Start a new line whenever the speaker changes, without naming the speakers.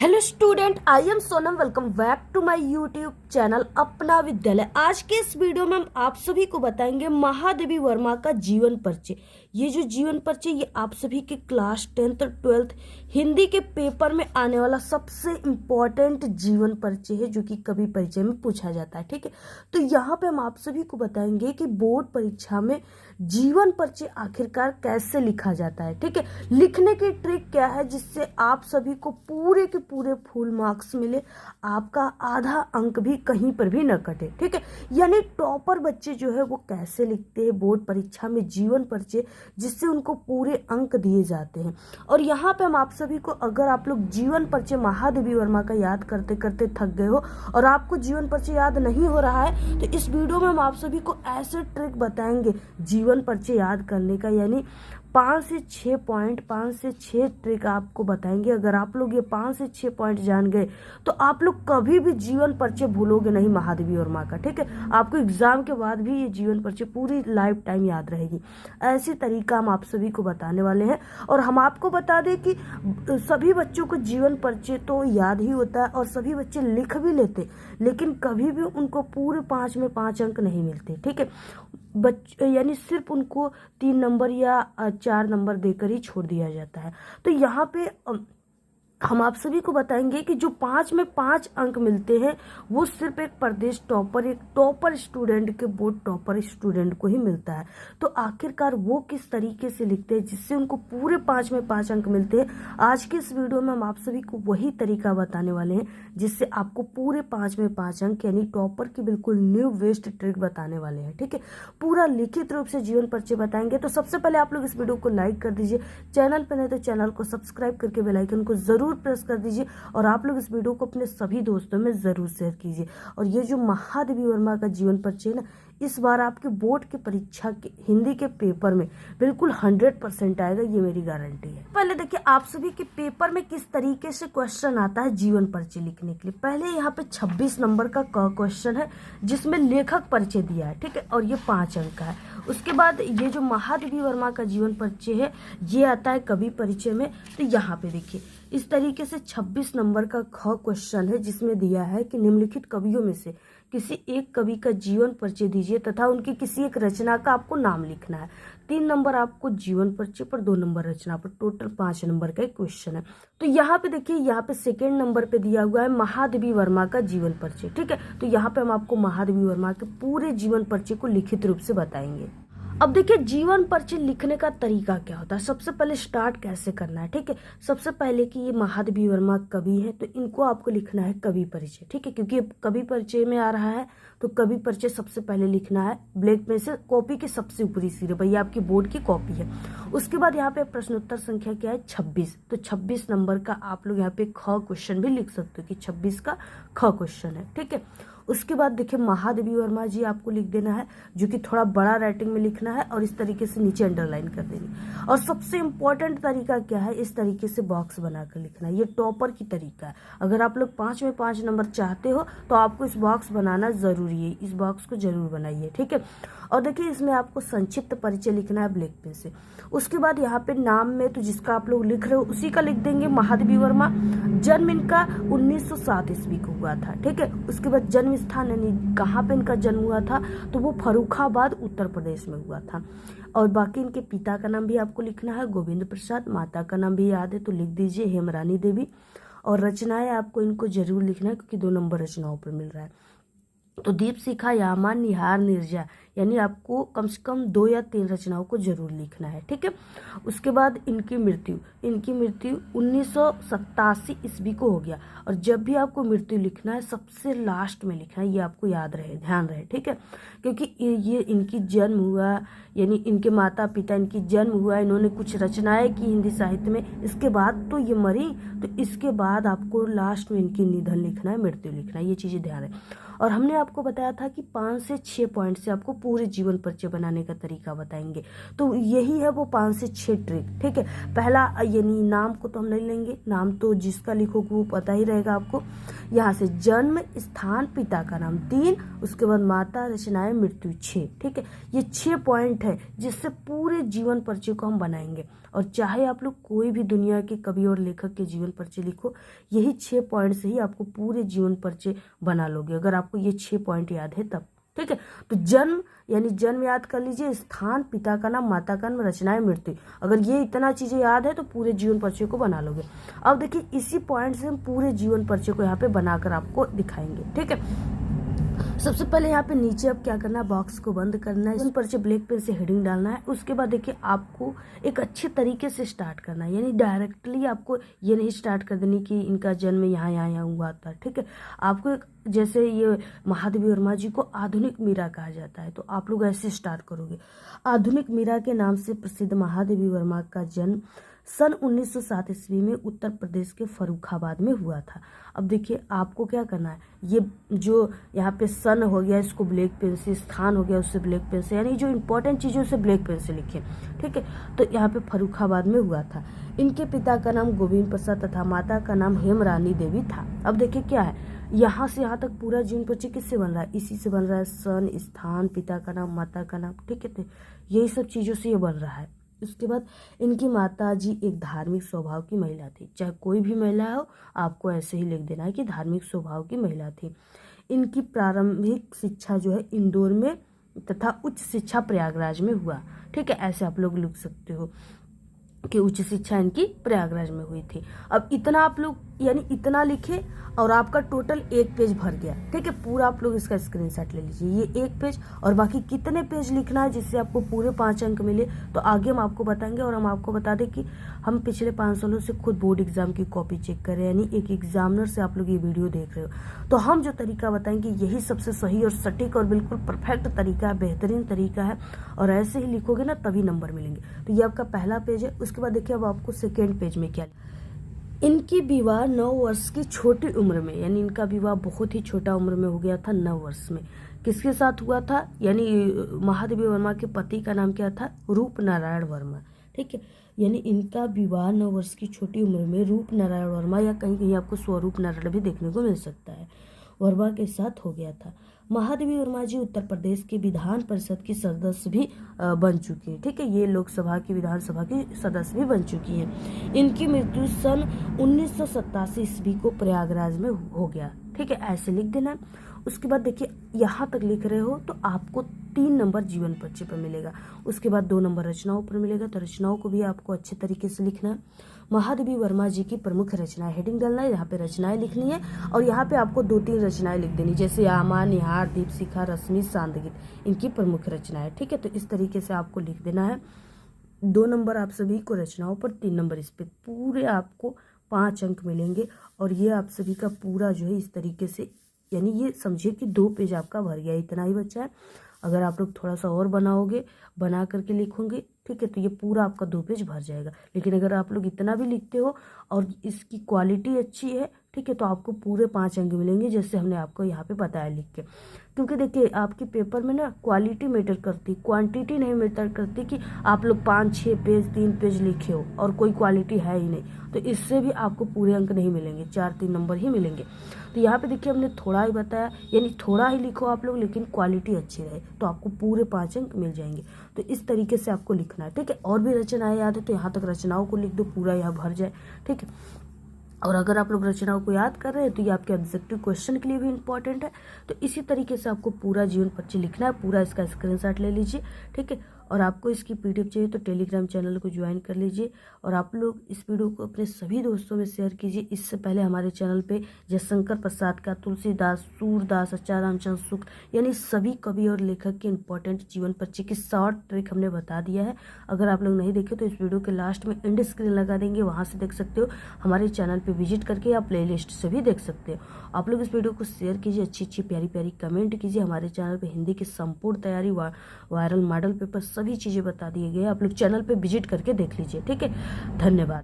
Hello student, I am Sonam. Welcome back to my YouTube channel Apna Vidyalaya. आज के इस video में हम आप सभी को बताएंगे महादेवी वर्मा का जीवन परिचय। ये जो जीवन परिचय ये आप सभी के क्लास 10th और 12th हिंदी के पेपर में आने वाला सबसे इम्पोर्टेंट जीवन परिचय है, जो कि कभी परिचय में पूछा जाता है। ठीक है, तो यहाँ पे हम आप सभी को बताएंगे कि बोर्ड परीक्षा में जीवन परिचय आखिरकार कैसे लिखा जाता है। ठीक है, लिखने की ट्रिक क्या है जिससे आप सभी को पूरे के पूरे फुल मार्क्स मिले, आपका आधा अंक भी कहीं पर भी न कटे। ठीक है, यानी टॉपर बच्चे जो है वो कैसे लिखते हैं बोर्ड परीक्षा में जीवन परिचय, जिससे उनको पूरे अंक दिए जाते हैं। और यहाँ पे हम आप सभी को, अगर आप लोग जीवन परिचय महादेवी वर्मा का याद करते करते थक गए हो और आपको जीवन परिचय याद नहीं हो रहा है, तो इस वीडियो में हम आप सभी को ऐसे ट्रिक बताएंगे जीवन परिचय याद करने का, यानी 5 से 6 पॉइंट, 5 से 6 ट्रिक आपको बताएंगे। अगर आप लोग ये 5 से 6 पॉइंट जान गए तो आप लोग कभी भी जीवन परिचय भूलोगे नहीं महादेवी वर्मा का। ठीक है, आपको एग्जाम के बाद भी ये जीवन परिचय पूरी लाइफ टाइम याद रहेगी। ऐसी तरीका हम आप सभी को बताने वाले हैं। और हम आपको बता दें कि सभी बच्चों को जीवन परिचय तो याद ही होता है और सभी बच्चे लिख भी लेते, लेकिन कभी भी उनको पूरे 5 में 5 अंक नहीं मिलते। ठीक है, यानी सिर्फ उनको 3 नंबर या 4 नंबर देकर ही छोड़ दिया जाता है। तो यहाँ पे हम आप सभी को बताएंगे कि जो 5 में 5 अंक मिलते हैं वो सिर्फ एक प्रदेश टॉपर, एक टॉपर स्टूडेंट के बोर्ड टॉपर स्टूडेंट को ही मिलता है। तो आखिरकार वो किस तरीके से लिखते हैं जिससे उनको पूरे 5 में 5 अंक मिलते हैं, आज के इस वीडियो में हम आप सभी को वही तरीका बताने वाले हैं जिससे आपको पूरे 5 में 5 अंक, यानी टॉपर की बिल्कुल न्यू बेस्ट ट्रिक बताने वाले हैं। ठीक है, पूरा लिखित रूप से जीवन परिचय बताएंगे। तो सबसे पहले आप लोग इस वीडियो को लाइक कर दीजिए, चैनल पर नहीं तो चैनल को सब्सक्राइब करके बेल आइकन को जरूर प्रेस कर दीजिए और आप लोग इस वीडियो को अपने सभी दोस्तों में जरूर शेयर कीजिए। और ये जो महादेवी वर्मा का जीवन परिचय ना, इस बार आपके बोर्ड की परीक्षा के हिंदी के पेपर में बिल्कुल 100% आएगा, ये मेरी गारंटी है। पहले देखिए आप सभी के पेपर में किस तरीके से क्वेश्चन आता है जीवन परिचय लिखने के लिए। पहले यहाँ पे 26 नंबर का क्वेश्चन है जिसमें लेखक परिचय दिया है। ठीक है, और ये 5 अंक का है। उसके बाद ये जो महादेवी वर्मा का जीवन परिचय है ये आता है कवि परिचय में। तो यहाँ पे देखिए इस तरीके से 26 नंबर का क्वेश्चन है जिसमें दिया है कि निम्नलिखित कवियों में से किसी एक कवि का जीवन परिचय दीजिए तथा उनकी किसी एक रचना का आपको नाम लिखना है। 3 नंबर आपको जीवन परिचय पर, 2 नंबर रचना पर, टोटल 5 नंबर का एक क्वेश्चन है। तो यहाँ पे देखिए, यहाँ पे सेकेंड नंबर पे दिया हुआ है महादेवी वर्मा का जीवन परिचय। ठीक है, तो यहाँ पे हम आपको महादेवी वर्मा के पूरे जीवन परिचय को लिखित रूप से बताएंगे। अब देखिए जीवन परिचय लिखने का तरीका क्या होता है, सबसे पहले स्टार्ट कैसे करना है। ठीक है, सबसे पहले कि ये महादेवी वर्मा कवि है तो इनको आपको लिखना है कवि परिचय। ठीक है, क्योंकि कवि परिचय में आ रहा है तो कवि परिचय सबसे पहले लिखना है, ब्लैक में से कॉपी के सबसे ऊपरी सिरे पर, यह आपकी बोर्ड की कॉपी है। उसके बाद यहाँ पे प्रश्नोत्तर संख्या क्या है 26, तो 26 नंबर का आप लोग यहाँ पे ख क्वेश्चन भी लिख सकते हो कि 26 का ख क्वेश्चन है। ठीक है, उसके बाद देखिए महादेवी वर्मा जी आपको लिख देना है, जो कि थोड़ा बड़ा राइटिंग में लिखना है और इस तरीके से नीचे अंडरलाइन कर देनी। और सबसे इम्पोर्टेंट तरीका क्या है, इस तरीके से बॉक्स बनाकर लिखना है। ये टॉपर की तरीका है। अगर आप लोग 5 में 5 नंबर चाहते हो तो आपको इस बॉक्स बनाना जरूरी है, इस बॉक्स को जरूर बनाइए। ठीक है, और देखिए इसमें आपको संक्षिप्त परिचय लिखना है ब्लैक पेन से। उसके बाद यहाँ पे नाम में तो जिसका आप लोग लिख रहे हो उसी का लिख देंगे महादेवी वर्मा। जन्म इनका 1907 ईस्वी को हुआ था। ठीक है, उसके बाद जन्म स्थान यानी कहाँ पे इनका जन्म हुआ था, तो वो फर्रुखाबाद उत्तर प्रदेश में हुआ था। और बाकी इनके पिता का नाम भी आपको लिखना है गोविंद प्रसाद, माता का नाम भी याद है तो लिख दीजिए हेमरानी देवी। और रचनाएं आपको इनको जरूर लिखना है क्योंकि 2 नंबर रचनाओं पर मिल रहा है। तो दीपशिखा, यामा, निहार, निर्जा, यानी आपको कम से कम 2 या 3 रचनाओं को जरूर लिखना है। ठीक है, उसके बाद इनकी मृत्यु 1987 ईस्वी को हो गया। और जब भी आपको मृत्यु लिखना है सबसे लास्ट में लिखना है, ये आपको याद रहे, ध्यान रहे। ठीक है, क्योंकि ये इनकी जन्म हुआ, यानी इनके माता पिता, इनकी जन्म हुआ, इन्होंने कुछ रचनाएं की हिंदी साहित्य में, इसके बाद तो ये मरी, तो इसके बाद आपको लास्ट में इनकी निधन लिखना है, मृत्यु लिखना है, ये चीजें ध्यान है। और हमने आपको बताया था कि 5 से 6 पॉइंट से आपको पूरे जीवन परिचय बनाने का तरीका बताएंगे। तो यही है वो 5 से 6 ट्रिक, ठीक है। पहला यानी नाम को तो हम नहीं लेंगे, नाम तो जिसका लिखोगे वो पता ही रहेगा आपको। यहाँ से जन्म स्थान पिता का नाम 3, उसके बाद माता रचनाएं मृत्यु 6, ठीक है। ये 6 पॉइंट है जिससे पूरे जीवन परिचय को हम बनाएंगे। और चाहे आप लोग कोई भी दुनिया के कवि और लेखक के जीवन परिचय लिखो, यही 6 पॉइंट से ही आपको पूरे जीवन परिचय बना लोगे, अगर आपको ये 6 पॉइंट याद है तब, ठीक है। तो जन्म यानी जन्म याद कर लीजिए, स्थान पिता का नाम, माता का नाम, रचनाएं मृत्यु, अगर ये इतना चीजें याद है तो पूरे जीवन परिचय को बना लोगे। अब देखिए इसी पॉइंट से हम पूरे जीवन परिचय को यहाँ पे बनाकर आपको दिखाएंगे, ठीक है। सबसे पहले यहाँ पे नीचे अब क्या करना है, बॉक्स को बंद करना है, जीवन परिचय ब्लैक पेन से हेडिंग डालना है। उसके बाद देखिए आपको एक अच्छे तरीके से स्टार्ट करना है, यानी डायरेक्टली आपको ये नहीं स्टार्ट कर देनी कि इनका जन्म यहाँ यहाँ यहाँ हुआ था, ठीक है। आपको एक जैसे ये महादेवी वर्मा जी को आधुनिक मीरा कहा जाता है, तो आप लोग ऐसे स्टार्ट करोगे। आधुनिक मीरा के नाम से प्रसिद्ध महादेवी वर्मा का जन्म सन 1907 ईस्वी में उत्तर प्रदेश के फर्रुखाबाद में हुआ था। अब देखिए आपको क्या करना है, ये जो यहाँ पे सन हो गया इसको ब्लैक पेन से, स्थान हो गया उससे ब्लैक पेन से, यानी जो इंपॉर्टेंट चीज़ें उसे ब्लैक पेन से लिखे, ठीक है। तो यहाँ पे फर्रुखाबाद में हुआ था। इनके पिता का नाम गोविंद प्रसाद तथा माता का नाम हेमरानी देवी था। अब देखिए क्या है, यहाँ से यहाँ तक पूरा जीवन परिचय किससे बन रहा है, इसी से बन रहा है, सन, स्थान, पिता का नाम, माता का नाम, ठीक है। तो यही सब चीज़ों से ये बन रहा है। उसके बाद इनकी माता जी एक धार्मिक स्वभाव की महिला थी, चाहे कोई भी महिला हो आपको ऐसे ही लिख देना है कि धार्मिक स्वभाव की महिला थी। इनकी प्रारंभिक शिक्षा जो है इंदौर में तथा उच्च शिक्षा प्रयागराज में हुआ, ठीक है। ऐसे आप लोग लिख सकते हो कि उच्च शिक्षा इनकी प्रयागराज में हुई थी। अब इतना आप लोग यानी इतना लिखे और आपका टोटल 1 पेज भर गया, ठीक है। पूरा आप लोग इसका स्क्रीनशॉट ले लीजिए, ये 1 पेज, और बाकी कितने पेज लिखना है जिससे आपको पूरे 5 अंक मिले तो आगे हम आपको बताएंगे। और हम आपको बता दें कि हम पिछले 5 सालों से खुद बोर्ड एग्जाम की कॉपी चेक कर रहे हैं, यानी एक एग्जामिनर से आप लोग ये वीडियो देख रहे हो, तो हम जो तरीका बताएंगे यही सबसे सही और सटीक और बिल्कुल परफेक्ट तरीका है, बेहतरीन तरीका है। और ऐसे ही लिखोगे ना तभी नंबर मिलेंगे। तो ये आपका पहला पेज है। उसके बाद देखिए अब आपको सेकेंड पेज में क्या, इनकी विवाह 9 वर्ष की छोटी उम्र में, यानी इनका विवाह बहुत ही छोटा उम्र में हो गया था, 9 वर्ष में। किसके साथ हुआ था, यानी महादेवी वर्मा के पति का नाम क्या था, रूप नारायण वर्मा, ठीक है। यानी इनका विवाह 9 वर्ष की छोटी उम्र में रूप नारायण वर्मा, या कहीं कहीं आपको स्वरूप नारायण भी देखने को मिल सकता है, वर्मा के साथ हो गया था। महादेवी वर्मा जी उत्तर प्रदेश के विधान परिषद की सदस्य भी बन चुकी है, ठीक है। ये लोकसभा की विधानसभा की सदस्य भी बन चुकी हैं। इनकी मृत्यु सन 1987 ईस्वी को प्रयागराज में हो गया, ठीक है। ऐसे लिख देना है। उसके बाद देखिए यहाँ तक लिख रहे हो तो आपको 3 नंबर जीवन परिचय पर मिलेगा। उसके बाद 2 नंबर रचनाओं पर मिलेगा, तो रचनाओं को भी आपको अच्छे तरीके से लिखना है। महादेवी वर्मा जी की प्रमुख रचनाएं, हेडिंग डालना है, यहाँ पे रचनाएं लिखनी है। और यहाँ पे आपको 2-3 रचनाएं लिख देनी, जैसे यामा, निहार, दीपशिखा, रश्मि, सांदगीत, इनकी प्रमुख रचनाएं, ठीक है। तो इस तरीके से आपको लिख देना है। 2 नंबर आप सभी को रचनाओं पर, 3 नंबर इस पे, पूरे आपको 5 अंक मिलेंगे। और ये आप सभी का पूरा जो है इस तरीके से, यानी ये समझिए कि 2 पेज आपका भर गया, इतना ही बचा है। अगर आप लोग थोड़ा सा और बनाओगे, बना करके लिखोगे, ठीक है, तो ये पूरा आपका 2 पेज भर जाएगा। लेकिन अगर आप लोग इतना भी लिखते हो और इसकी क्वालिटी अच्छी है, ठीक है, तो आपको पूरे 5 अंक मिलेंगे, जैसे हमने आपको यहाँ पे बताया लिख के। क्योंकि देखिए आपके पेपर में ना क्वालिटी मैटर करती, क्वांटिटी नहीं मैटर करती कि आप लोग 5-6 पेज 3 पेज लिखे हो और कोई क्वालिटी है ही नहीं, तो इससे भी आपको पूरे अंक नहीं मिलेंगे, 4-3 नंबर ही मिलेंगे। तो यहाँ पे देखिए हमने थोड़ा ही बताया, यानी थोड़ा ही लिखो आप लोग, लेकिन क्वालिटी अच्छी रहे तो आपको पूरे 5 अंक मिल जाएंगे। तो इस तरीके से आपको लिखना है, ठीक है। और भी रचनाएं याद है तो यहाँ तक रचनाओं को लिख दो, पूरा यहाँ भर जाए, ठीक है। और अगर आप लोग रचनाओं को याद कर रहे हैं तो ये आपके ऑब्जेक्टिव क्वेश्चन के लिए भी इंपॉर्टेंट है। तो इसी तरीके से आपको पूरा जीवन परिचय लिखना है, पूरा इसका स्क्रीनशॉट ले लीजिए, ठीक है। और आपको इसकी पीडीएफ चाहिए तो टेलीग्राम चैनल को ज्वाइन कर लीजिए। और आप लोग इस वीडियो को अपने सभी दोस्तों में शेयर कीजिए। इससे पहले हमारे चैनल पे जयशंकर प्रसाद का, तुलसीदास, सूरदास, आचार्य रामचंद्र शुक्ल, यानी सभी कवि और लेखक के इंपॉर्टेंट जीवन परिचय की शॉर्ट ट्रिक हमने बता दिया है। अगर आप लोग नहीं देखे तो इस वीडियो के लास्ट में एंड स्क्रीन लगा देंगे, वहाँ से देख सकते हो। हमारे चैनल पर विजिट करके आप प्ले लिस्ट से भी देख सकते हो। आप लोग इस वीडियो को शेयर कीजिए, अच्छी अच्छी प्यारी प्यारी कमेंट कीजिए। हमारे चैनल पर हिंदी की संपूर्ण तैयारी, वायरल मॉडल पेपर, सभी चीज़ें बता दिए गए, आप लोग चैनल पे विजिट करके देख लीजिए, ठीक है। धन्यवाद।